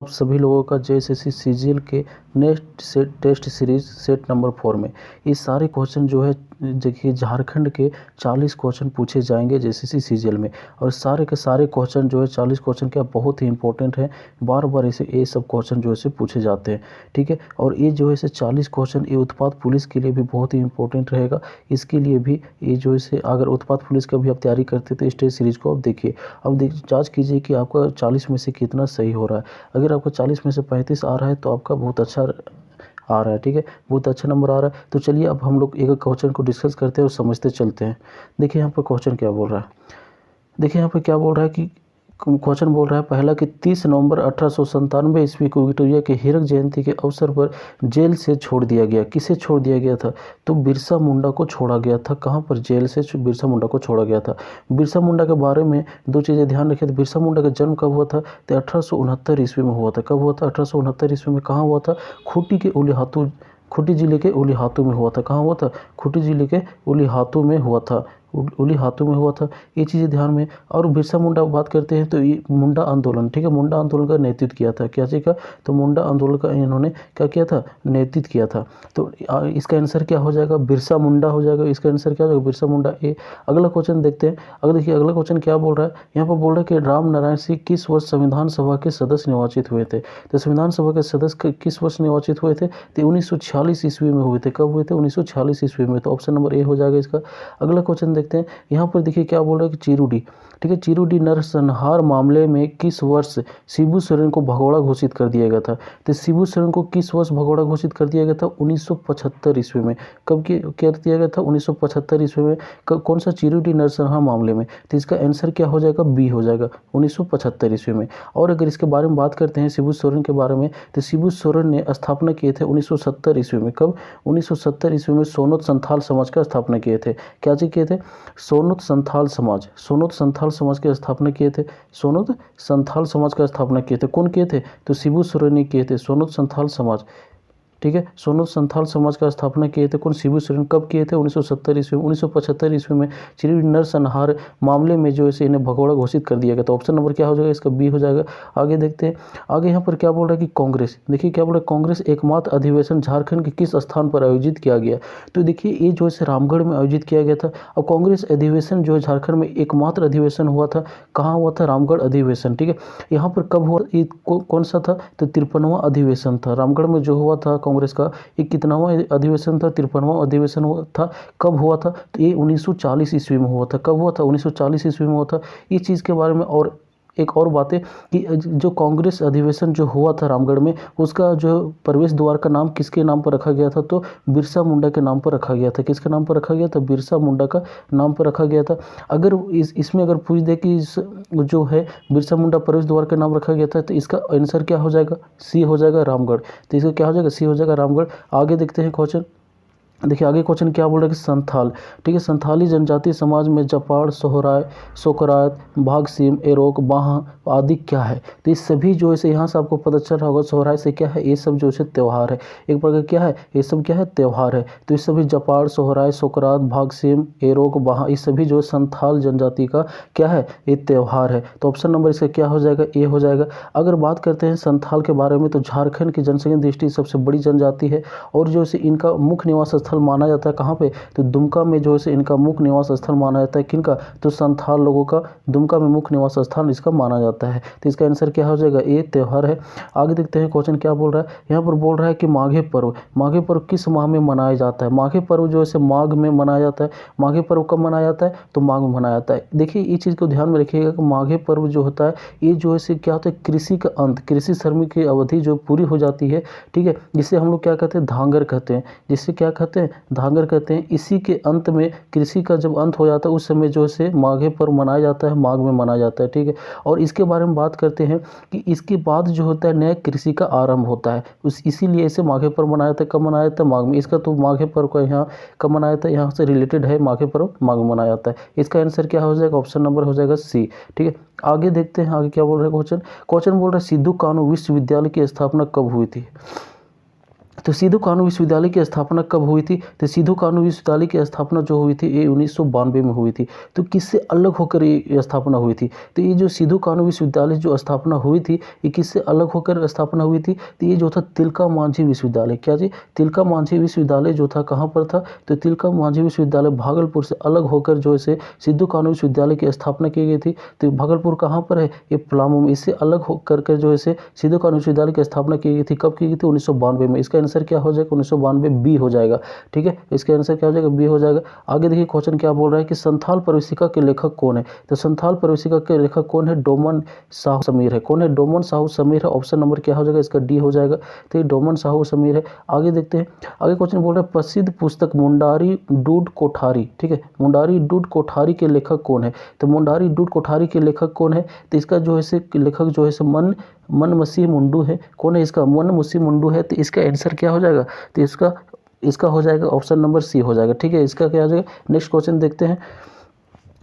आप सभी लोगों का जेएसएससी सीजीएल के next set test series set number 4 में ये सारे क्वेश्चन जो है देखिए झारखंड के 40 क्वेश्चन पूछे जाएंगे जेएसएससी सीजीएल में। और सारे के सारे क्वेश्चन जो है 40 क्वेश्चन क्या बहुत ही इंपॉर्टेंट है, बार बार इसे ये सब क्वेश्चन जो है पूछे जाते हैं। ठीक है, और ये जो है 40 क्वेश्चन ये उत्पाद पुलिस के लिए भी बहुत ही इंपॉर्टेंट रहेगा। इसके लिए भी ये जो है अगर उत्पाद पुलिस का भी आप तैयारी करते तो इस टेस्ट सीरीज को आप देखिए। अब जाँच कीजिए कि आपका 40 में से कितना सही हो रहा है। अगर आपका 40 में से 35 आ रहा है तो आपका बहुत अच्छा आ रहा है। ठीक है, बहुत अच्छा नंबर आ रहा है। तो चलिए अब हम लोग एक क्वेश्चन को डिस्कस करते हैं और समझते चलते हैं। देखिए यहाँ पर क्वेश्चन क्या बोल रहा है, देखिए यहाँ पर क्या बोल रहा है कि क्वेश्चन बोल रहा है पहला कि 30 नवंबर 1897 ईस्वी को विक्टोरिया के हीरक जयंती के अवसर पर जेल से छोड़ दिया गया। किसे छोड़ दिया गया था? तो बिरसा मुंडा को छोड़ा गया था। कहाँ पर? जेल से बिरसा मुंडा को छोड़ा गया था। बिरसा मुंडा के बारे में दो चीज़ें ध्यान रखिए। तो बिरसा मुंडा का जन्म कब हुआ था? तो 1869 ईस्वी में हुआ था। कब हुआ था? 1869 ईस्वी में। कहाँ हुआ था? खूंटी जिले के उलीहातू में हुआ था। कहाँ हुआ था? खूंटी जिले के उलीहातू में हुआ था। उलीहातू में हुआ था। ये चीज़ें ध्यान में। और बिरसा मुंडा बात करते हैं तो ये मुंडा आंदोलन, ठीक है, मुंडा आंदोलन का नेतृत्व किया था। क्या चीज़ का? तो मुंडा आंदोलन का इन्होंने क्या किया था? नेतृत्व किया था। तो इसका आंसर क्या हो जाएगा? बिरसा मुंडा हो जाएगा। इसका आंसर क्या हो जाएगा? बिरसा मुंडा। ए अगला क्वेश्चन देखते हैं। अगर देखिए अगला क्वेश्चन क्या बोल रहा है, यहाँ पर बोल रहा है कि राम नारायण सिंह किस वर्ष संविधान सभा के सदस्य निर्वाचित हुए थे? तो संविधान सभा के सदस्य किस वर्ष निर्वाचित हुए थे? तो 1946 ईस्वी में हुए थे। कब हुए थे? 1946 ईस्वी में। तो ऑप्शन नंबर ए हो जाएगा इसका। अगला क्वेश्चन देखते हैं। यहाँ पर देखिए क्या बोल रहा है कि चिरुडी, ठीक है, चिरुडी नरसंहार मामले में किस वर्ष शिबू सोरेन को भगोड़ा घोषित कर दिया गया था? तो शिबू सोरेन को किस वर्ष भगोड़ा घोषित कर दिया गया था? 1975 ईस्वी में। कब क्या दिया गया था? 1975 ईस्वी में। कौन सा? चिरुडी नरसंहार मामले में। तो इसका आंसर क्या हो जाएगा? बी हो जाएगा, 1975 ईस्वी में। और अगर इसके बारे में बात करते हैं शिबू सोरेन के बारे में, तो शिबू सोरेन ने स्थापना किए थे 1970 ईस्वी में। कब? 1970 ईस्वी में सोनोत संथाल समाज का स्थापना किए थे। क्या चीज किए थे? सोनोत संथाल समाज, सोनोत संथाल समाज की स्थापना किए थे। सोनोत संथाल समाज का स्थापना किए थे। कौन किए थे? तो शिबू सोरेन ने किए थे। सोनोत संथाल समाज, ठीक है, सोनोत संथाल समाज का स्थापना किए थे कौन? शिबू सोरेन। कब किए थे? 1970 ईस्वी में। 1975 ईस्वी में चिरुडी नरसंहार मामले में जो है इन्हें भगोड़ा घोषित कर दिया गया। तो ऑप्शन नंबर क्या हो जाएगा? इसका बी हो जाएगा। आगे देखते हैं। आगे यहाँ पर क्या बोल रहा है कि कांग्रेस, देखिए क्या बोल रहा है, कांग्रेस एकमात्र अधिवेशन झारखंड के किस स्थान पर आयोजित किया गया? तो देखिए ये जो है रामगढ़ में आयोजित किया गया था। और कांग्रेस अधिवेशन जो है झारखंड में एकमात्र अधिवेशन हुआ था। कहाँ हुआ था? रामगढ़ अधिवेशन। ठीक है, यहाँ पर कब हुआ? ये कौन सा था? तो 53वां अधिवेशन था। रामगढ़ में जो हुआ था कांग्रेस का ये कितनावां अधिवेशन था? 53वां अधिवेशन हुआ था। कब हुआ था? तो ये 1940 ईस्वी में हुआ था। कब हुआ था? 1940 ईस्वी में हुआ था। इस चीज़ के बारे में और एक और बात है कि जो कांग्रेस अधिवेशन जो हुआ था रामगढ़ में, उसका जो प्रवेश द्वार का नाम किसके नाम पर रखा गया था? तो बिरसा मुंडा के नाम पर रखा गया था। किसके नाम पर रखा गया था? बिरसा मुंडा का नाम पर रखा गया था। अगर इसमें अगर पूछ दे कि जो है बिरसा मुंडा प्रवेश द्वार का नाम रखा गया था, तो इसका आंसर क्या हो जाएगा? सी हो जाएगा, रामगढ़। तो इसका क्या हो जाएगा? सी हो जाएगा, रामगढ़। आगे देखते हैं क्वेश्चन। देखिए आगे क्वेश्चन क्या बोल रहा है कि संथाल, ठीक है, संथाली जनजातीय समाज में जपाड़, सोहराय, सोकरात, भागसीम, एरोक, बाहा आदि क्या है? तो ये सभी जो है यहाँ से आपको पता चल रहा होगा सोहराय से क्या है, ये सब जो है त्यौहार है। एक प्रकार क्या है? ये सब क्या है? त्यौहार है। तो ये सभी जपाड़, सोहराय, सोकरात, भागसीम, एरोक, बाहा, ये सभी जो है संथाल जनजाति का क्या है? ये त्यौहार है। तो ऑप्शन नंबर इसका क्या हो जाएगा? ए हो जाएगा। अगर बात करते हैं संथाल के बारे में, तो झारखंड की जनसंख्या दृष्टि सबसे बड़ी जनजाति है और जो है इनका मुख्य निवास स्थल माना जाता है। कहाँ पे? तो दुमका में जो है इनका मुख्य निवास स्थल माना जाता है। किनका? तो संथाल लोगों का दुमका में मुख्य निवास स्थान इसका माना जाता है। तो इसका आंसर क्या हो जाएगा? ये त्यौहार है। आगे देखते हैं क्वेश्चन क्या बोल रहा है। यहाँ पर बोल रहा है कि माघे पर्व, माघे पर्व किस माह में मनाया जाता है? माघे पर्व जो है माघ में मनाया जाता है। माघे पर्व कब मनाया जाता है? तो माघ में मनाया जाता है। देखिए इस चीज़ को ध्यान में रखिएगा कि माघे पर्व जो होता है ये जो है क्या होता है? कृषि का अंत, कृषि श्रम की अवधि जो पूरी हो जाती है, ठीक है, जिसे हम लोग क्या कहते हैं? धांगर कहते हैं। जिससे क्या कहते हैं? धांगर कहते हैं। इसी के अंत में कृषि का जब अंत हो जाता है उस समय जो है माघे पर्व मनाया जाता है, माघ में मनाया जाता है। ठीक है, और इसके बारे में बात करते हैं कि इसके बाद जो होता है नया कृषि का आरंभ होता है, इसीलिए इसे माघे पर्व मनाया जाता है। कब मनाया जाता है? माघ में। इसका तो माघे पर्व का यहाँ कब मनाया जाता है? यहाँ से रिलेटेड है, माघे पर्व माघ में मनाया जाता है। इसका आंसर क्या हो जाएगा? ऑप्शन नंबर हो जाएगा सी। ठीक है, आगे देखते हैं आगे क्या बोल रहे हैं क्वेश्चन। क्वेश्चन बोल रहा है सिद्धू कानू विश्वविद्यालय की स्थापना कब हुई थी? तो सिद्धू कानू विश्वविद्यालय की स्थापना कब हुई थी? तो सिद्धू कानू विश्वविद्यालय की स्थापना जो हुई थी ये 1992 में हुई थी। तो किससे अलग होकर ये स्थापना हुई थी? तो ये जो सिद्धू कानू विश्वविद्यालय जो स्थापना हुई थी ये किससे अलग होकर स्थापना हुई थी? तो ये जो था तिलका मांझी विश्वविद्यालय, क्या जी? तिलका मांझी विश्वविद्यालय जो था कहाँ पर था? तो तिलका मांझी विश्वविद्यालय भागलपुर से अलग होकर जो है सिद्धू कानू विश्वविद्यालय की स्थापना की गई थी। तो भागलपुर कहाँ पर है? ये पलामू में। इससे अलग होकर के जो है सिद्धू कानू विश्वविद्यालय की स्थापना की गई थी। कब की गई थी? 1992 में। इसका आंसर क्या हो जाएगा? 1992 बी हो जाएगा। ठीक है, इसका आंसर क्या हो जाएगा? बी हो जाएगा। आगे देखिए क्वेश्चन क्या बोल रहा है कि संथाल प्रवेशिका के लेखक कौन है? तो संथाल प्रवेशिका के लेखक कौन है? डोमन साहू समीर है। कौन है? डोमन साहू समीर है। ऑप्शन नंबर क्या हो जाएगा? इसका डी हो जाएगा। तो ये डोमन साहू समीर है। आगे देखते हैं, आगे क्वेश्चन बोल रहा है प्रसिद्ध पुस्तक मुंडारी डूड कोठारी, ठीक है, मुंडारी डूड कोठारी के लेखक कौन है? तो मुंडारी डूड कोठारी के लेखक कौन है? तो इसका जो है लेखक जो है मन मसीह मुंडू है। कौन है इसका? मन मसीह मुंडू है। तो इसका आंसर क्या हो जाएगा? तो इसका हो जाएगा ऑप्शन नंबर सी हो जाएगा। ठीक है, इसका क्या हो जाएगा? नेक्स्ट क्वेश्चन देखते हैं।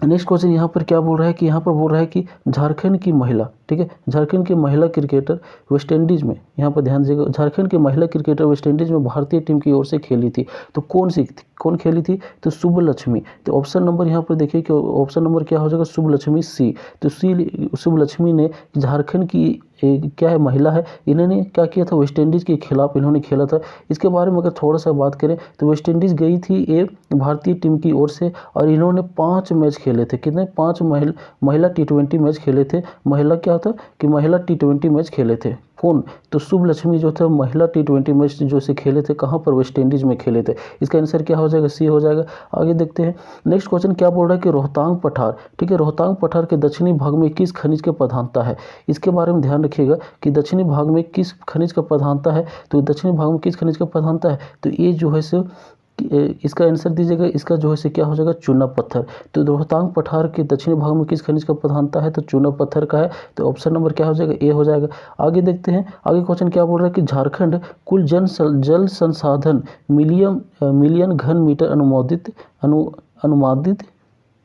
नेक्स्ट क्वेश्चन यहाँ पर क्या बोल रहा है कि यहाँ पर बोल रहा है कि झारखंड की महिला, ठीक है, झारखंड की महिला क्रिकेटर वेस्ट इंडीज़ में, यहाँ पर ध्यान दीजिएगा, झारखंड की महिला क्रिकेटर वेस्ट इंडीज़ में भारतीय टीम की ओर से खेली थी। तो कौन खेली थी? तो शुभलक्ष्मी। तो ऑप्शन नंबर यहाँ पर देखिए कि ऑप्शन नंबर क्या हो जाएगा? शुभलक्ष्मी सी। तो शुभलक्ष्मी ने झारखंड की क्या है, महिला है, इन्होंने क्या किया था? वेस्ट इंडीज़ के खिलाफ इन्होंने खेला था। इसके बारे में अगर थोड़ा सा बात करें तो वेस्ट इंडीज़ गई थी ये भारतीय टीम की ओर से और इन्होंने 5 मैच खेले थे। कितने? 5 महिला T20 मैच खेले थे। महिला क्या था कि महिला T20 मैच खेले थे। कौन? तो शुभलक्ष्मी जो थे महिला T20 मैच जो से खेले थे, कहाँ पर? वेस्ट इंडीज़ में खेले थे। इसका आंसर क्या हो जाएगा? सी हो जाएगा। आगे देखते हैं, नेक्स्ट क्वेश्चन क्या बोल रहा है कि रोहतांग पठार, ठीक है, रोहतांग पठार के दक्षिणी भाग में किस खनिज की प्रधानता है? इसके बारे में ध्यान रखिएगा कि दक्षिणी भाग में किस खनिज का प्रधानता है। तो दक्षिणी भाग में किस खनिज का प्रधानता है? तो ये जो है इसका आंसर दीजिएगा। इसका जो है क्या हो जाएगा? चूना पत्थर। तो रोहतांग पठार के दक्षिणी भाग में किस खनिज का प्रधानता है? तो चूना पत्थर का है। तो ऑप्शन नंबर क्या हो जाएगा? ए हो जाएगा। आगे देखते हैं, आगे क्वेश्चन क्या बोल रहा है कि झारखंड कुल जल संसाधन मिलियन घन मीटर अनुमादित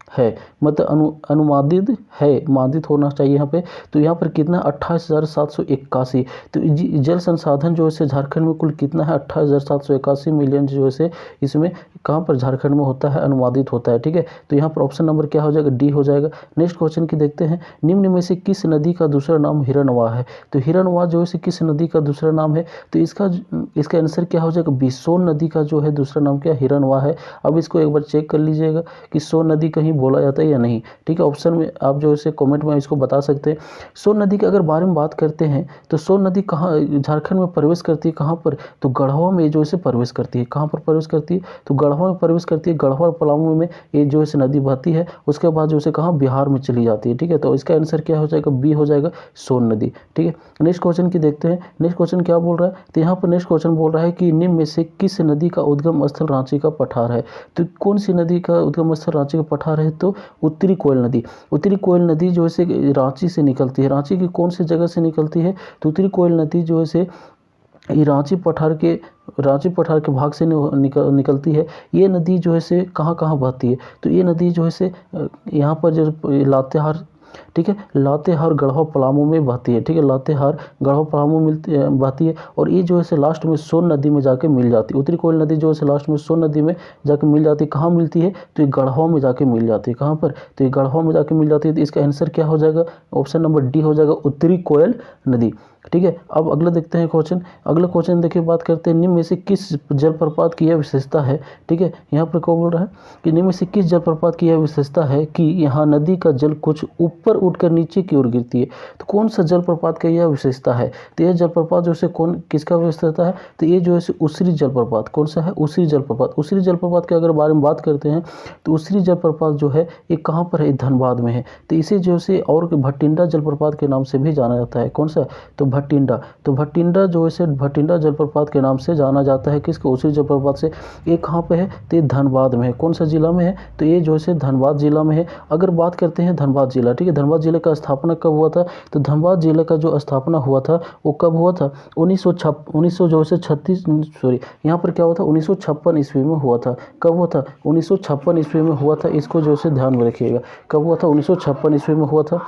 है, मतलब अनुमादित है, मादित होना चाहिए यहाँ पे। तो यहाँ पर कितना? 28,781। तो जल संसाधन जो है झारखंड में कुल कितना है? 28,781 मिलियन जो है इसमें कहाँ पर? झारखंड में होता है, अनुमादित होता है। ठीक है, तो यहाँ पर ऑप्शन नंबर क्या हो जाएगा? डी हो जाएगा। नेक्स्ट क्वेश्चन की देखते हैं, निम्न में से किस नदी का दूसरा नाम हिरणवा है? तो हिरणवा जो है किस नदी का दूसरा नाम है? तो इसका आंसर क्या हो जाएगा? बी, सोन नदी का जो है दूसरा नाम क्या? हिरणवा है। अब इसको एक बार चेक कर लीजिएगा कि सोन नदी कहीं बोला जाता है या नहीं। ठीक है, ऑप्शन में आप जो है कमेंट में इसको बता सकते हैं। सोन नदी के अगर बारे में बात करते हैं तो सोन नदी कहाँ झारखंड में प्रवेश करती है? कहाँ पर? तो गढ़वा में जो है प्रवेश करती है। कहाँ पर प्रवेश करती है? तो गढ़वा में प्रवेश करती है। गढ़वा और पलामू में ये जो है नदी बहती है। उसके बाद जो है कहाँ? बिहार में चली जाती है। ठीक है, तो इसका आंसर क्या हो जाएगा? बी हो जाएगा, सोन नदी। ठीक है, नेक्स्ट क्वेश्चन की देखते हैं। नेक्स्ट क्वेश्चन क्या बोल रहा है? तो यहाँ पर नेक्स्ट क्वेश्चन बोल रहा है कि निम्न में से किस नदी का उद्गम स्थल रांची का पठार है? तो कौन सी नदी का उद्गम स्थल रांची का पठार है? तो उत्तरी कोयल नदी। उत्तरी कोयल नदी जो है रांची से निकलती है। रांची की कौन सी जगह से निकलती है? तो उत्तरी कोयल नदी जो है ये रांची पठार के भाग से निकलती है। ये नदी जो है कहाँ बहती है? तो ये नदी जो है यहाँ पर जो लातेहार, ठीक है, लातेहार गढ़वा पलामू में बहती है। ठीक है, लातेहार गढ़वा पलामू बहती है और ये जो है लास्ट में सोन नदी में जाके मिल जाती है। उत्तरी कोयल नदी जो है लास्ट में सोन नदी में जाके मिल जाती है। कहाँ मिलती है? तो ये गढ़वा में जाके मिल जाती है। कहाँ पर? तो ये गढ़वा में जाके मिल जाती है। तो इसका आंसर क्या हो जाएगा? ऑप्शन नंबर डी हो जाएगा, उत्तरी कोयल नदी। ठीक है, अब अगला देखते हैं क्वेश्चन। अगला क्वेश्चन देखिए, बात करते हैं निम्न में से किस जलप्रपात की यह विशेषता है? ठीक है, यहाँ पर क्या बोल रहा है कि निम्न में से किस जलप्रपात की यह विशेषता है कि यहाँ नदी का जल कुछ ऊपर उठकर नीचे की ओर गिरती है? तो कौन सा जलप्रपात का यह विशेषता है? तो यह जलप्रपात जो है किसका विशेषता है? तो ये जो है उसिरी जलप्रपात। कौन सा है? उसिरी जलप्रपात। उसिरी जलप्रपात के अगर बारे में बात करते हैं तो उसिरी जलप्रपात जो है ये कहाँ पर है? धनबाद में है। तो इसे जो है और भटिंडा जलप्रपात के नाम से भी जाना जाता है। कौन सा? तो भटिंडा। तो भटिंडा जो है भटिंडा जलप्रपात के नाम से जाना जाता है। किसको? उसी जलप्रपात से। ये कहाँ पे है? तो ये धनबाद में है। कौन सा जिला में है? तो ये जो है धनबाद जिला में है। अगर बात करते हैं धनबाद जिला, ठीक है, धनबाद जिले का स्थापना कब हुआ था? तो धनबाद जिले का जो स्थापना हुआ था वो कब हुआ था? 1936 यहाँ पर क्या हुआ था? 1956 ईस्वी में हुआ था। कब हुआ था? 1956 ईस्वी में हुआ था। इसको जो है ध्यान में रखिएगा। कब हुआ था? 1956 ईस्वी में हुआ था।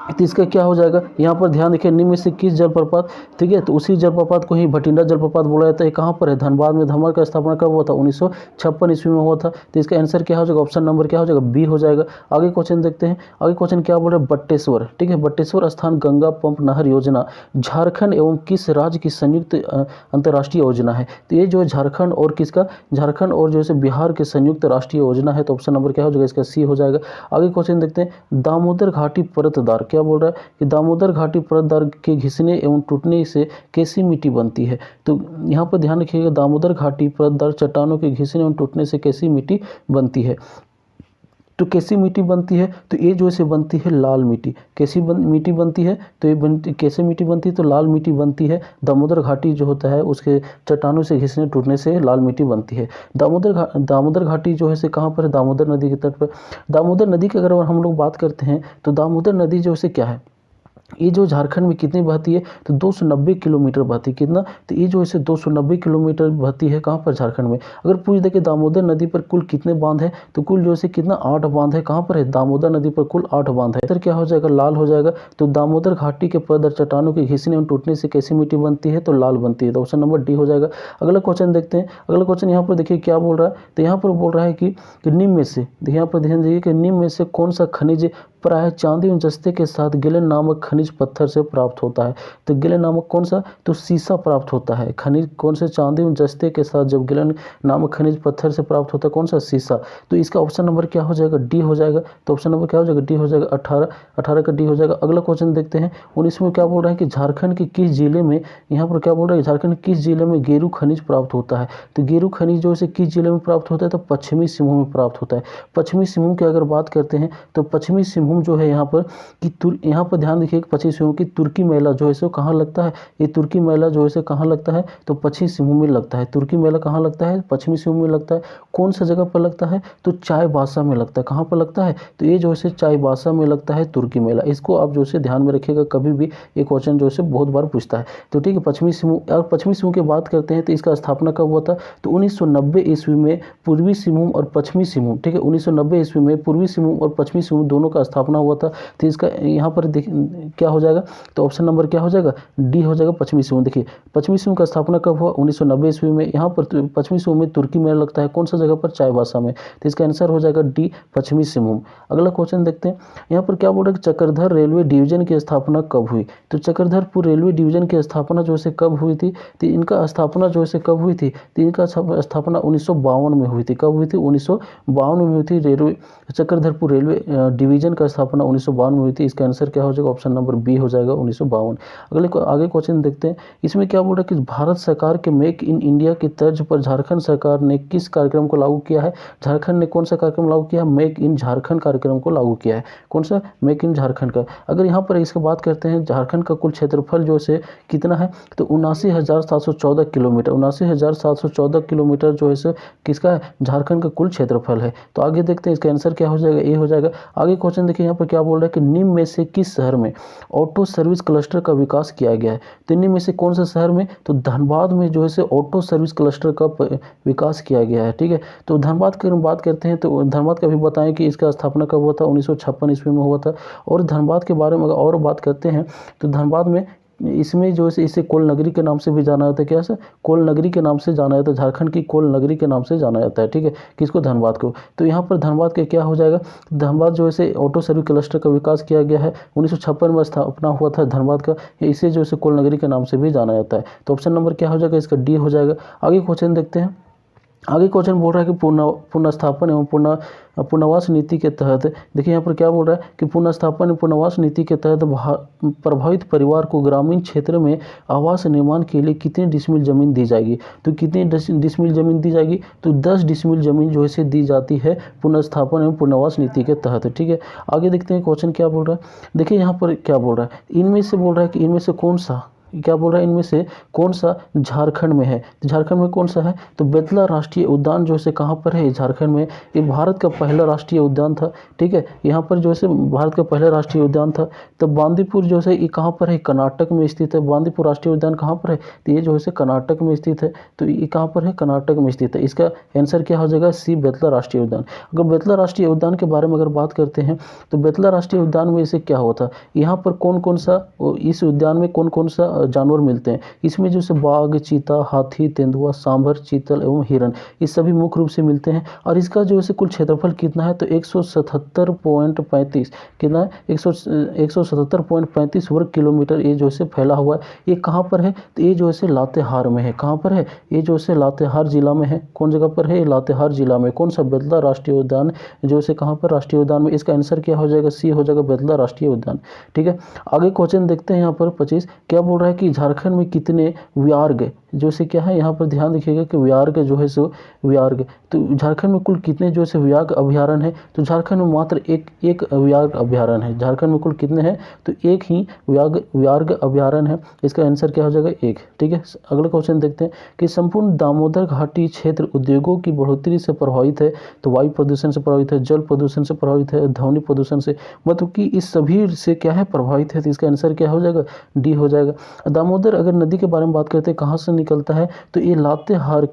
तो इसका क्या हो जाएगा, यहाँ पर ध्यान देखिए निम्न में से किस जलप्रपात, ठीक है, तो उसी जलप्रपात को ही भटिंडा जलप्रपात बोला जाता है। कहाँ पर है, धनबाद में। धनबाद का स्थापना कब हुआ था, 1956 ईस्वी में हुआ था। तो इसका आंसर क्या हो जाएगा, ऑप्शन नंबर क्या हो जाएगा, बी हो जाएगा। आगे क्वेश्चन देखते हैं। आगे क्वेश्चन क्या बोल रहा है, बट्टेश्वर, ठीक है, बट्टेश्वर स्थान गंगा पंप नहर योजना झारखंड एवं किस राज्य की संयुक्त अंतर्राष्ट्रीय योजना है। तो ये जो है झारखंड और किसका, झारखंड और जो है बिहार के संयुक्त राष्ट्रीय योजना है। तो ऑप्शन नंबर क्या हो जाएगा, इसका सी हो जाएगा। आगे क्वेश्चन देखते हैं। दामोदर घाटी परतदार, क्या बोल रहा है कि दामोदर घाटी परतदार के घिसने एवं टूटने से कैसी मिट्टी बनती है। तो यहाँ पर ध्यान रखिएगा, दामोदर घाटी परतदार चट्टानों के घिसने एवं टूटने से कैसी मिट्टी बनती है। तो कैसी मिट्टी बनती है, तो ये जो से बनती है लाल मिट्टी। कैसी मिट्टी बनती है, तो ये बनती, कैसे मिट्टी बनती है, तो लाल मिट्टी बनती है। दामोदर घाटी जो होता है उसके चट्टानों से घिसने टूटने से लाल मिट्टी बनती है। दामोदर घाटी जो है से कहाँ पर है, दामोदर नदी के तट पर। दामोदर नदी की अगर हम लोग बात करते हैं तो दामोदर नदी जो है क्या है, ये जो झारखंड में कितनी बहती है, तो 290 किलोमीटर बहती है। कितना, तो ये जो है 290 किलोमीटर बहती है। कहाँ पर, झारखंड में। अगर पूछ दे कि दामोदर नदी पर कुल कितने बांध है, तो कुल जो है कितना, 8 बांध है। कहाँ पर है, दामोदर नदी पर कुल 8 बांध है। तो क्या हो जाएगा, लाल हो जाएगा। तो दामोदर घाटी के परतदार चट्टानों के घिसने और टूटने से कैसी मिट्टी बनती है, तो लाल बनती है। तो ऑप्शन नंबर डी हो जाएगा। अगला क्वेश्चन देखते हैं। अगला क्वेश्चन यहाँ पर देखिए क्या बोल रहा है, तो यहाँ पर बोल रहा है कि निम्न में से, देखिए यहाँ पर ध्यान दीजिए कि निम्न में से कौन सा खनिज प्राय चांदी और जस्ते के साथ गिलन नामक खनिज पत्थर से प्राप्त होता है। तो गिलन नामक कौन सा, तो सीसा प्राप्त होता है। खनिज कौन से, चांदी और जस्ते के साथ जब गिलन नामक खनिज पत्थर से प्राप्त होता है, कौन सा, सीसा। तो इसका ऑप्शन नंबर क्या हो जाएगा, डी हो जाएगा। तो ऑप्शन नंबर क्या हो जाएगा, डी हो जाएगा। 18 का डी हो जाएगा। अगला क्वेश्चन देखते हैं। 19 में क्या बोल रहा है कि झारखंड के किस जिले में, यहाँ पर क्या बोल रहा है, झारखंड किस जिले में गेरू खनिज प्राप्त होता है। तो गेरू खनिज जो है किस जिले में प्राप्त होता है, तो पश्चिमी सिंहभूम में प्राप्त होता है। पश्चिमी सिंहभूम की अगर बात करते हैं तो पश्चिमी सिंहभूम जो है यहाँ पर यहाँ पर ध्यान देखिए पश्चिमी सिंहभूम की तुर्की मेला जो है सो कहाँ लगता है, ये तुर्की मेला जो है कहाँ लगता है, तो पश्चिमी सिंहभूम में लगता है। तुर्की मेला कहाँ लगता है, पश्चिमी सिंहभूम में लगता है। कौन सा जगह पर लगता है, तो चाईबासा में लगता है। कहाँ पर लगता है, तो ये जो है चाईबासा में लगता है तुर्की मेला। इसको आप जो है ध्यान में रखिएगा, कभी भी ये क्वेश्चन जो है बहुत बार पूछता है। तो ठीक है, पश्चिमी सिंहभूम। और पश्चिमी सिंहभूम की बात करते हैं तो इसका स्थापना कब हुआ था, तो 1990 ईस्वी में पूर्वी सिंहभूम और पश्चिमी सिंहभूम, ठीक है, 1990 ईस्वी में पूर्वी सिंहभूम और पश्चिमी सिंहभूम दोनों का स्थापना हुआ था। तो इसका यहाँ पर क्या हो जाएगा, तो ऑप्शन नंबर क्या हो जाएगा, डी हो जाएगा, पश्चिमी सिंहभूम। देखिए पश्चिमी सिंहभूम का स्थापना कब हुआ, 1990 ईस्वी में। यहाँ पर पश्चिमी सिंहभूम में तुर्की मेला लगता है। कौन सा जगह पर, चाईबासा में। तो इसका आंसर हो जाएगा डी, पश्चिमी सिंहभूम। अगला क्वेश्चन देखते हैं। यहाँ पर क्या बोल रहा है कि चक्रधर रेलवे डिवीजन की स्थापना कब हुई। तो चक्रधरपुर रेलवे डिवीजन की स्थापना जो है कब हुई थी, तो इनका स्थापना जो है कब हुई थी, तो इनका स्थापना 1952 में हुई थी। कब हुई थी, 1952 में हुई थी। रेलवे चक्रधरपुर रेलवे डिवीजन का स्थापना 1952 में हुई थी। इसका आंसर क्या हो जाएगा, ऑप्शन नंबर बी हो जाएगा, 1952। आगे क्वेश्चन देखते हैं। इसमें क्या बोल रहा है कि भारत सरकार के मेक इन इंडिया की तर्ज पर झारखंड सरकार ने किस कार्यक्रम को लागू किया है। झारखंड ने कौन सा कार्यक्रम लागू किया है, मेक इन झारखंड कार्यक्रम को लागू किया है। कौन सा, मेक इन झारखंड का। अगर यहाँ पर इसकी बात करते हैं, झारखंड का कुल क्षेत्रफल जो है कितना है, तो 79,714 किलोमीटर, 79,714 किलोमीटर जो है किसका है, झारखंड का कुल क्षेत्रफल है। तो आगे देखते हैं इसका आंसर क्या हो जाएगा, ए हो जाएगा। आगे क्वेश्चन देखिए, यहाँ पर क्या बोल रहा है कि निम्न में से किस शहर में ऑटो सर्विस क्लस्टर का विकास किया गया है। तो निम्न में से कौन सा शहर में, तो धनबाद में जो है ऑटो सर्विस क्लस्टर का विकास किया गया है। ठीक है, तो धनबाद की बात करते हैं तो धनबाद का भी बताएं कि इसका स्थापना कब हुआ था, 1956 ईस्वी में हुआ था। और धनबाद के बारे में अगर और बात करते हैं तो धनबाद में इसमें जो है इसे कोल नगरी के नाम से भी जाना जाता है। क्या सर, कोल नगरी के नाम से जाना जाता है। झारखंड की कोल नगरी के नाम से जाना जाता है। ठीक है, किसको, धनबाद को। तो यहाँ पर धनबाद के क्या हो जाएगा, धनबाद जो है ऑटो सर्विस क्लस्टर का विकास किया गया है। 1956 में स्थापना हुआ था धनबाद का। इसे जो है कोल नगरी के नाम से भी जाना जाता है। तो ऑप्शन नंबर क्या हो जाएगा, इसका डी हो जाएगा। आगे क्वेश्चन देखते हैं। आगे क्वेश्चन बोल रहा है कि पुनर्स्थापन एवं पुनर्वास नीति के तहत, देखिए यहाँ पर क्या बोल रहा है कि पुनर्स्थापन एवं पुनर्वास नीति के तहत प्रभावित परिवार को ग्रामीण क्षेत्र में आवास निर्माण के लिए कितनी डिसमिल जमीन दी जाएगी। तो कितनी डिसमिल जमीन दी जाएगी, तो 10 डिसमिल जमीन जो है दी जाती है पुनर्स्थापन एवं पुनर्वास नीति के तहत। ठीक है, आगे देखते हैं क्वेश्चन क्या बोल रहा है। देखिए यहाँ पर क्या बोल रहा है, इनमें से बोल रहा है कि इनमें से कौन सा क्या बोल रहा है इनमें से कौन सा झारखंड में है, तो झारखंड में कौन सा है, तो बेतला राष्ट्रीय उद्यान जो है कहाँ पर है, झारखंड में। ये भारत का पहला राष्ट्रीय उद्यान था, ठीक है, यहाँ पर जो है भारत का पहला राष्ट्रीय उद्यान था। तो बांदीपुर जो है ये कहाँ पर है, कर्नाटक में स्थित है। बांदीपुर राष्ट्रीय उद्यान कहाँ पर है, तो ये जो है कर्नाटक में स्थित है। तो ये कहाँ पर है, कर्नाटक में स्थित है। इसका आंसर क्या हो जाएगा, सी, बेतला राष्ट्रीय उद्यान। अगर बेतला राष्ट्रीय उद्यान के बारे में अगर बात करते हैं तो बेतला राष्ट्रीय उद्यान में इसे क्या होता, यहाँ पर कौन कौन सा, इस उद्यान में कौन कौन सा जानवर मिलते हैं। इसमें जैसे बाघ, चीता, हाथी, तेंदुआ, सांभर, चीतल एवं हिरण, ये सभी मुख्य रूप से मिलते हैं। और इसका जो है कुल क्षेत्रफल कितना है, तो 177.35, कितना है, 177.35 वर्ग किलोमीटर ये जो है फैला हुआ है। ये कहाँ पर है, तो ये जो है लातेहार में है। कहाँ पर है, ये जो है लातेहार जिला में है। कौन जगह पर है, लातेहार जिला में। कौन सा, बेतला राष्ट्रीय उद्यान जो है कहाँ पर, राष्ट्रीय उद्यान में। इसका आंसर क्या हो जाएगा, सी हो जाएगा, बेतला राष्ट्रीय उद्यान। ठीक है, आगे क्वेश्चन देखते हैं यहाँ पर 25, क्या बोल रहा है कि झारखंड में कितने व्याघ्र, जो से क्या है, यहाँ पर ध्यान रखिएगा कि व्याघ्र जो है व्याघ्र, तो झारखंड में कुल कितने जो है व्याघ्र अभ्यारण्य है, तो झारखंड में मात्र एक व्याघ्र अभ्यारण्य है। झारखंड में कुल कितने हैं, तो एक ही व्याघ्र अभ्यारण्य है। इसका आंसर क्या हो जाएगा, एक। ठीक है, अगला क्वेश्चन देखते हैं कि संपूर्ण दामोदर घाटी क्षेत्र उद्योगों की बढ़ोतरी से प्रभावित है, तो वायु प्रदूषण से प्रभावित है, जल प्रदूषण से प्रभावित है, ध्वनि प्रदूषण से, मतलब कि इस सभी से क्या है, प्रभावित है। तो इसका आंसर क्या हो जाएगा, डी हो जाएगा। दामोदर अगर नदी के बारे में बात करते हैं कहाँ से निकलता है, तो ये लातेहार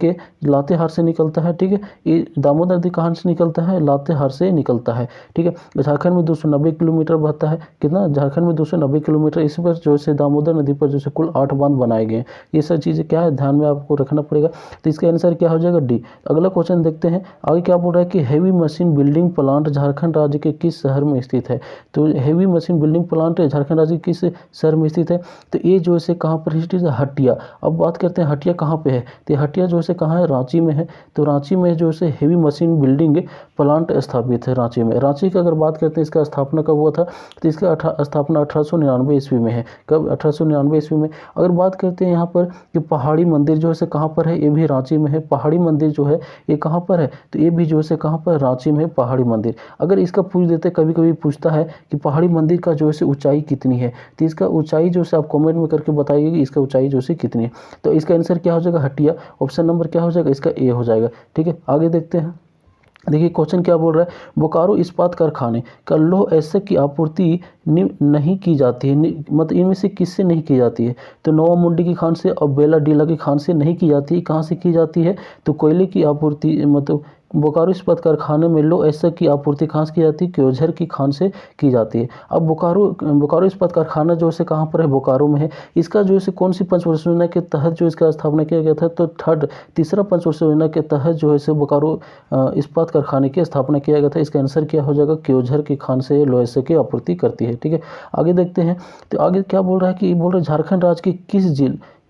से निकलता है। ठीक है, ये दामोदर नदी कहाँ से निकलता है, लातेहार से निकलता है। ठीक है, झारखंड में 290 किलोमीटर बहता है। कितना, झारखंड में 290 किलोमीटर। इस पर जो है दामोदर नदी पर जो है कुल 8 बांध बनाए गए हैं। ये सब चीज़ें क्या है, ध्यान में आपको रखना पड़ेगा। तो इसका आंसर क्या हो जाएगा, डी। अगला क्वेश्चन देखते हैं, आगे क्या बोल रहा है कि heavy machine building plant Jharkhand राज्य के किस शहर में स्थित है। तो heavy machine building plant Jharkhand राज्य किस शहर में स्थित है, तो ये जो है कहाँ पर स्थित है, हटिया। अब बात करते हैं हटिया कहाँ पे है, तो हटिया जो है कहाँ है, रांची में है। तो रांची में जो है हेवी मशीन बिल्डिंग प्लांट स्थापित है रांची में। रांची की अगर बात करते हैं इसका स्थापना कब हुआ था, तो इसका स्थापना 1899 ईस्वी में है। कब, 1899 ईस्वी में। अगर बात करते हैं यहाँ पर कि पहाड़ी मंदिर जो है कहाँ पर है, ये भी रांची में है। पहाड़ी मंदिर जो है ये कहाँ पर है, तो ये भी जो है कहाँ पर, रांची में पहाड़ी मंदिर। अगर इसका पूछ देते, कभी कभी पूछता है कि पहाड़ी मंदिर का जो है ऊंचाई कितनी है, तो इसका ऊंचाई जो है आप कमेंट में करके बताइए कि इसका ऊंचाई जो है कितनी है। तो इसका आंसर क्या हो जाएगा, हटिया। ऑप्शन नंबर क्या हो जाएगा, इसका ए हो जाएगा। ठीक है, आगे देखते हैं। देखिए क्वेश्चन क्या बोल रहा है, बोकारो इस्पात कारखाने का लौह अयस्क की आपूर्ति नहीं की जाती है, मतलब इनमें से किससे नहीं की जाती है, तो नोवा मुंडी की खान से और बेला डीला की खान से नहीं की जाती है। कहाँ से की जाती है, तो कोयले की आपूर्ति, मतलब बोकारो इस्पात कारखाने में लौह अयस्क की आपूर्ति कहाँ से की जाती है, क्योंझर की खान से की जाती है। अब बोकारो इस्पात कारखाना जो है कहाँ पर है, बोकारो में है। इसका जो है कौन सी पंचवर्षीय योजना के तहत जो इसका स्थापना किया गया था, तो तीसरा पंचवर्षीय योजना के तहत जो है बोकारो इस्पात कारखाने की स्थापना किया गया था। इसका आंसर क्या हो जाएगा, क्योंझर की खान से लौह अयस्क की आपूर्ति करती है। ठीक है, आगे देखते हैं। तो आगे क्या बोल रहा है कि बोल रहा है झारखंड राज्य के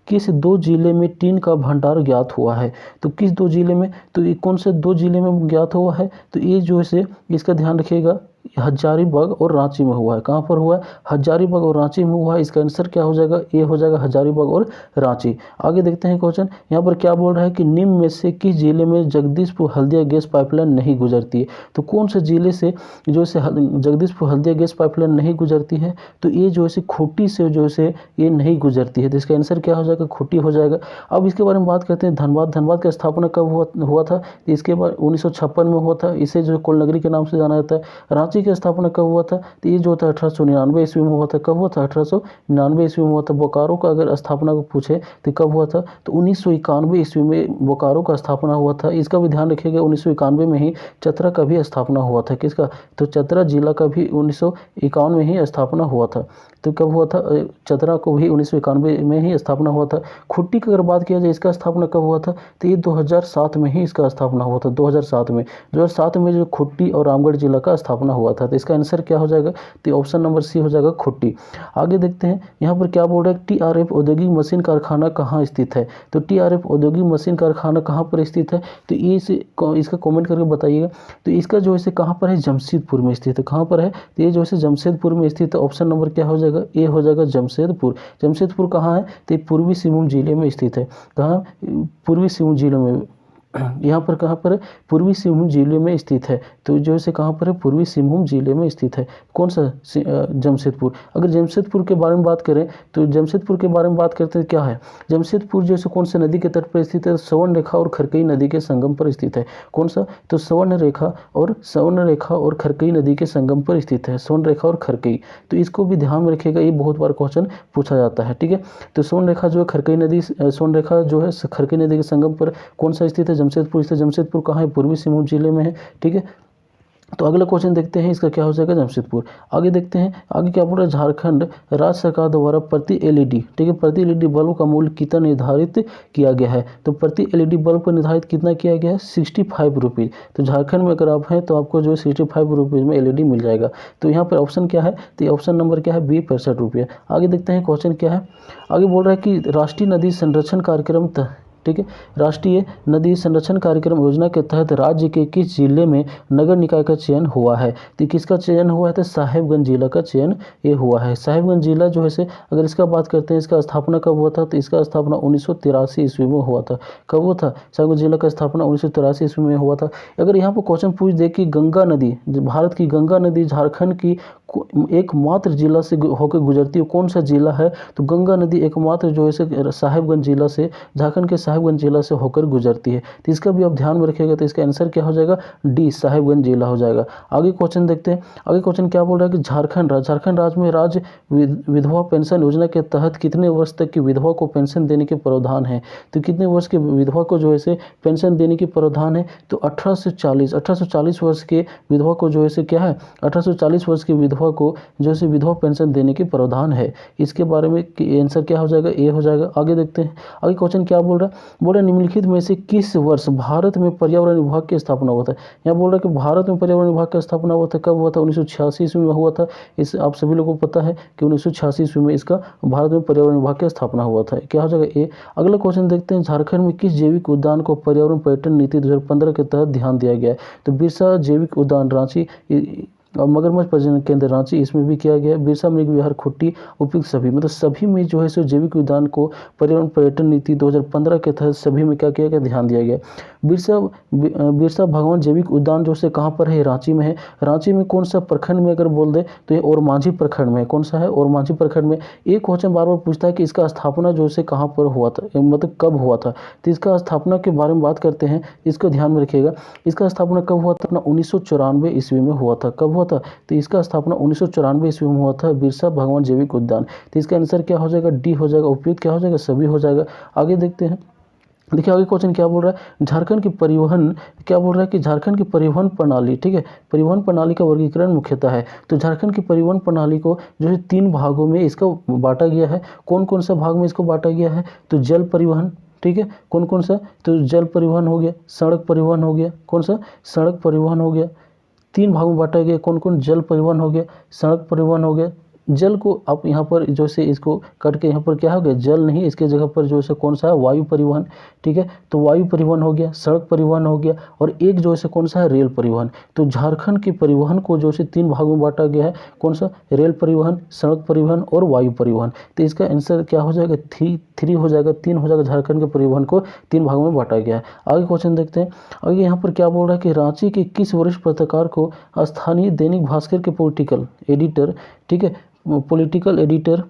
किस 2 जिले में टीन का भंडार ज्ञात हुआ है, तो किस 2 जिले में, तो ये कौन से 2 जिले में ज्ञात हुआ है, तो ये जो है इसका ध्यान रखिएगा, हजारीबाग और रांची में हुआ है। कहाँ पर हुआ है, हजारीबाग और रांची में हुआ है। इसका आंसर क्या हो जाएगा, ए हो जाएगा, हजारीबाग और रांची। आगे देखते हैं क्वेश्चन, यहाँ पर क्या बोल रहा है कि निम्न में से किस जिले में जगदीशपुर हल्दिया गैस पाइपलाइन नहीं गुजरती है, तो कौन से जिले से जो है जगदीशपुर हल्दिया गैस पाइपलाइन नहीं गुजरती है, तो ये जो है खूंटी से जो है ये नहीं गुजरती है। तो इसका आंसर क्या हो जाएगा, खूंटी हो जाएगा। अब इसके बारे में बात करते हैं धनबाद की स्थापना कब हुआ था, इसके बाद 1956 में हुआ था। इसे जो कोलनगरी के नाम से जाना जाता है। रांची की स्थापना कब हुआ था, तो ये जो था 1899 ईस्वी में हुआ था। कब हुआ था, 1899 ईस्वी में हुआ था। बोकारो का अगर स्थापना को पूछे तो कब हुआ था, तो 1991 ईस्वी में बोकारो का स्थापना हुआ था। इसका भी ध्यान रखिएगा, 1991 में ही चतरा का भी स्थापना हुआ था। किसका, तो चतरा जिला का भी 1951 में ही स्थापना हुआ था। तो कब हुआ था, चतरा को भी 1991 में ही स्थापना हुआ था। खुट्टी की अगर बात किया जाए इसका स्थापना कब हुआ था, तो ये 2007 में ही इसका स्थापना हुआ था। 2007 में जो खुट्टी और रामगढ़ जिला का स्थापना हुआ था। तो इसका आंसर क्या हो जाएगा, तो ऑप्शन नंबर सी हो जाएगा, खुट्टी। आगे देखते हैं, यहाँ पर क्या बोल रहा है, TRF औद्योगिक मशीन कारखाना कहाँ स्थित है, तो TRF औद्योगिक मशीन कारखाना कहाँ पर स्थित है, तो ये इसका कमेंट करके बताइएगा। तो इसका जो है कहाँ पर है, जमशेदपुर में स्थित है। कहाँ पर है, तो ये जो है जमशेदपुर में स्थित है। ऑप्शन नंबर क्या हो जाएगा, ए हो जाएगा, जमशेदपुर। जमशेदपुर कहाँ है, तो पूर्वी सिंहभूम जिले में स्थित है। कहाँ, पूर्वी सिंहभूम जिले में यहाँ पर कहाँ पर है, पूर्वी सिंहभूम जिले में स्थित है। तो जो है कहाँ पर है, पूर्वी सिंहभूम जिले में स्थित है। कौन सा, जमशेदपुर। अगर जमशेदपुर के बारे में बात करें तो जमशेदपुर के बारे में बात करते हैं, क्या है जमशेदपुर जो है कौन से नदी के तट पर स्थित है, स्वर्ण रेखा और खरकई नदी के संगम पर स्थित है। कौन सा, तो स्वर्ण रेखा और खरकई नदी के संगम पर स्थित है, स्वर्ण रेखा और खरकई। तो इसको भी ध्यान में रखिएगा, ये बहुत बार क्वेश्चन पूछा जाता है। ठीक है, तो स्वर्ण रेखा जो है खरकई नदी, स्वर्ण रेखा जो है खरकई नदी के संगम पर कौन सा स्थित है, जमशेदपुर स्थित। जमशेदपुर कहाँ है, पूर्वी सिंहभूम जिले में है। ठीक है, तो अगला क्वेश्चन देखते हैं, इसका क्या हो जाएगा, जमशेदपुर। आगे देखते हैं, आगे क्या बोल रहा है, झारखंड राज्य सरकार द्वारा प्रति एलईडी, ठीक है, प्रति एलईडी बल्ब का मूल्य कितना निर्धारित किया गया है। तो प्रति एलईडी बल्ब को निर्धारित कितना किया गया है, 65 रुपीज़। तो झारखंड में अगर आप हैं तो आपको जो है 65 रुपीज़ में एलईडी मिल जाएगा। तो यहाँ पर ऑप्शन क्या है, तो ये ऑप्शन नंबर क्या है, बी, 65 रुपये। आगे देखते हैं क्वेश्चन क्या है। आगे बोल रहा है कि राष्ट्रीय नदी संरक्षण कार्यक्रम, ठीक है, राष्ट्रीय नदी संरक्षण कार्यक्रम योजना के तहत राज्य के किस जिले में नगर निकाय का चयन हुआ है। तो किसका चयन हुआ है, तो साहेबगंज जिला का चयन ये हुआ है। साहेबगंज जिला जो है से अगर इसका बात करते हैं, इसका स्थापना कब हुआ था, तो इसका स्थापना 1983 ईस्वी में हुआ था। कब हुआ था, साहेबगंज जिला का स्थापना 1983 ईस्वी में हुआ था। अगर यहाँ पर क्वेश्चन पूछ दे कि गंगा नदी, भारत की गंगा नदी झारखंड की एकमात्र जिला से होकर गुजरती है, कौन सा जिला है, तो गंगा नदी एकमात्र जो है साहेबगंज जिला से, झारखंड के साहेबगंज जिला से होकर गुजरती है। तो इसका भी आप ध्यान में रखिएगा। तो इसका आंसर क्या हो जाएगा, डी, साहेबगंज जिला हो जाएगा। आगे क्वेश्चन देखते हैं, आगे क्वेश्चन क्या बोल रहा है कि झारखंड राज्य में राज्य विधवा पेंशन योजना के तहत कितने वर्ष तक की विधवा को पेंशन देने के प्रावधान है। तो कितने वर्ष के विधवा को जो है पेंशन देने की प्रावधान है, तो 1840 वर्ष के विधवा को जो है क्या है, 1840 वर्ष की विधवा को जो है विधवा पेंशन देने की प्रावधान है। इसके बारे में आंसर क्या हो जाएगा, ए हो जाएगा। आगे देखते हैं, आगे क्वेश्चन क्या बोल रहा है, बोल रहा निम्नलिखित में से किस वर्ष भारत में पर्यावरण विभाग की स्थापना हुआ था। यहाँ बोल रहा है कि भारत में पर्यावरण विभाग की स्थापना हुआ था, कब हुआ था, 1986 ईस्वी में हुआ था। इस आप सभी लोगों को पता है कि 1986 ईस्वी में इसका भारत में पर्यावरण विभाग की स्थापना हुआ था। क्या हो जाएगा, ए। अगला क्वेश्चन देखते हैं, झारखंड में किस जैविक उद्यान को पर्यावरण पर्यटन नीति 2015 के तहत ध्यान दिया गया है। तो बिरसा जैविक उद्यान रांची और मगरमच्छ प्रजनन केंद्र रांची, इसमें भी किया गया है। बिरसा मृग विहार खुट्टी, उपयुक्त सभी, मतलब सभी में जो है जैविक उद्यान को पर्यावरण पर्यटन नीति 2015 के तहत सभी में क्या किया गया, ध्यान दिया गया। बिरसा भगवान जैविक उद्यान जो है कहाँ पर है, रांची में है। रांची में कौन सा प्रखंड में अगर बोल दे तो ये ओरमांझी प्रखंड में, कौन सा है, ओरमांझी प्रखंड में। एक क्वेश्चन बार बार पूछता है कि इसका स्थापना जो है कहाँ पर हुआ था, मतलब कब हुआ था। तो इसका स्थापना के बारे में बात करते हैं, इसको ध्यान में रखिएगा। इसका स्थापना कब हुआ था, 1994 ईस्वी में हुआ था। कब हुआ था, तो इसका स्थापना 1994 ईस्वी में हुआ था, बिरसा भगवान जैविक उद्यान। तो इसका आंसर क्या हो जाएगा, डी हो जाएगा। उपयुक्त क्या हो जाएगा, सभी हो जाएगा। आगे देखते हैं, देखिए आगे क्वेश्चन क्या बोल रहा है, झारखंड की परिवहन, क्या बोल रहा है कि झारखंड की परिवहन प्रणाली, ठीक है, परिवहन प्रणाली का वर्गीकरण मुख्यतः है। तो झारखंड की परिवहन प्रणाली को जो है 3 भागों में इसका बांटा गया है। कौन कौन सा भाग में इसको बांटा गया है, तो जल परिवहन, ठीक है, कौन कौन सा, तो जल परिवहन हो गया, सड़क परिवहन हो गया, कौन सा, सड़क परिवहन हो गया। 3 भागों में बांटा गया, कौन कौन, जल परिवहन हो गया, सड़क परिवहन हो गया। जल को आप यहाँ पर जो से इसको कट के यहाँ पर क्या हो गया, जल नहीं, इसके जगह पर जो है कौन सा है, वायु परिवहन, ठीक है। तो वायु परिवहन हो गया, सड़क परिवहन हो गया, और एक जो है कौन सा है, रेल परिवहन। तो झारखंड के परिवहन को जो है 3 भागों में बांटा गया है, कौन सा, रेल परिवहन, सड़क परिवहन और वायु परिवहन। तो इसका आंसर क्या हो जाएगा, 3 हो जाएगा, 3 हो जाएगा। झारखंड के परिवहन को 3 भागों में बांटा गया है। आगे क्वेश्चन देखते हैं, आगे यहाँ पर क्या बोल रहा है कि रांची के किस वरिष्ठ पत्रकार को स्थानीय दैनिक भास्कर के पॉलिटिकल एडिटर, ठीक है, पॉलिटिकल एडिटर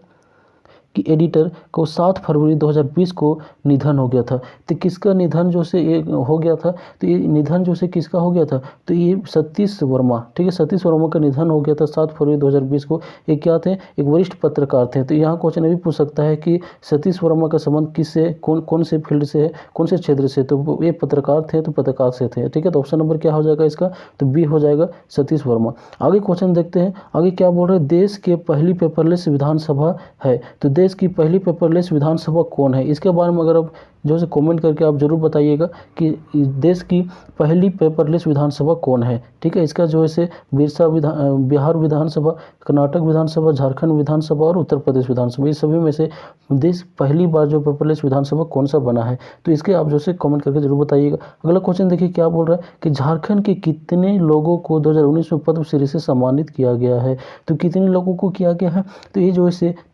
को 7 फरवरी 2020 को निधन हो गया था। तो किसका निधन जो से ये हो गया था, तो ये निधन जो से किसका हो गया था, तो ये सतीश वर्मा, ठीक है, सतीश वर्मा का निधन हो गया था 7 फरवरी 2020 को। ये क्या थे, एक वरिष्ठ पत्रकार थे। तो यहाँ क्वेश्चन ये भी पूछ सकता है कि सतीश वर्मा का संबंध किससे, कौन से फील्ड से है, कौन से क्षेत्र से, तो ये पत्रकार थे, तो पत्रकार से थे, ठीक है। तो ऑप्शन नंबर क्या हो जाएगा इसका, तो बी हो जाएगा, सतीश वर्मा। आगे क्वेश्चन देखते हैं, आगे क्या बोल रहे हैं, देश के पहली पेपरलेस विधानसभा है। तो देश की पहली पेपरलेस विधानसभा कौन है, इसके बारे में अगर आप जो है कमेंट करके आप जरूर बताइएगा कि देश की पहली पेपरलेस विधानसभा कौन है, ठीक है। इसका जो है बिहार विधानसभा, कर्नाटक विधानसभा, झारखंड विधानसभा और उत्तर प्रदेश विधानसभा, इस सभी में से देश पहली बार जो पेपरलेस विधानसभा कौन सा बना है, तो इसके आप जो है कमेंट करके जरूर बताइएगा। अगला क्वेश्चन देखिए क्या बोल रहा है कि झारखंड के कितने लोगों को 2019 में पद्मश्री से सम्मानित किया गया है। तो कितने लोगों को किया गया है, तो ये जो है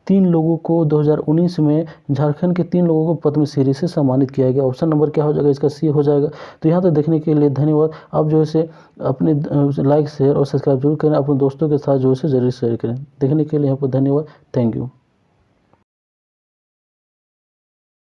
3 लोगों को 2019 में झारखंड के 3 लोगों को पद्मश्री से सम्मानित किया गया। ऑप्शन नंबर क्या हो जाएगा इसका? सी हो जाएगा। तो यहाँ तक देखने के लिए धन्यवाद। आप जो है इसे अपने लाइक शेयर और सब्सक्राइब जरूर करें, अपने दोस्तों के साथ जो है इसे जरूर शेयर करें। देखने के लिए यहाँ पर धन्यवाद। Thank you.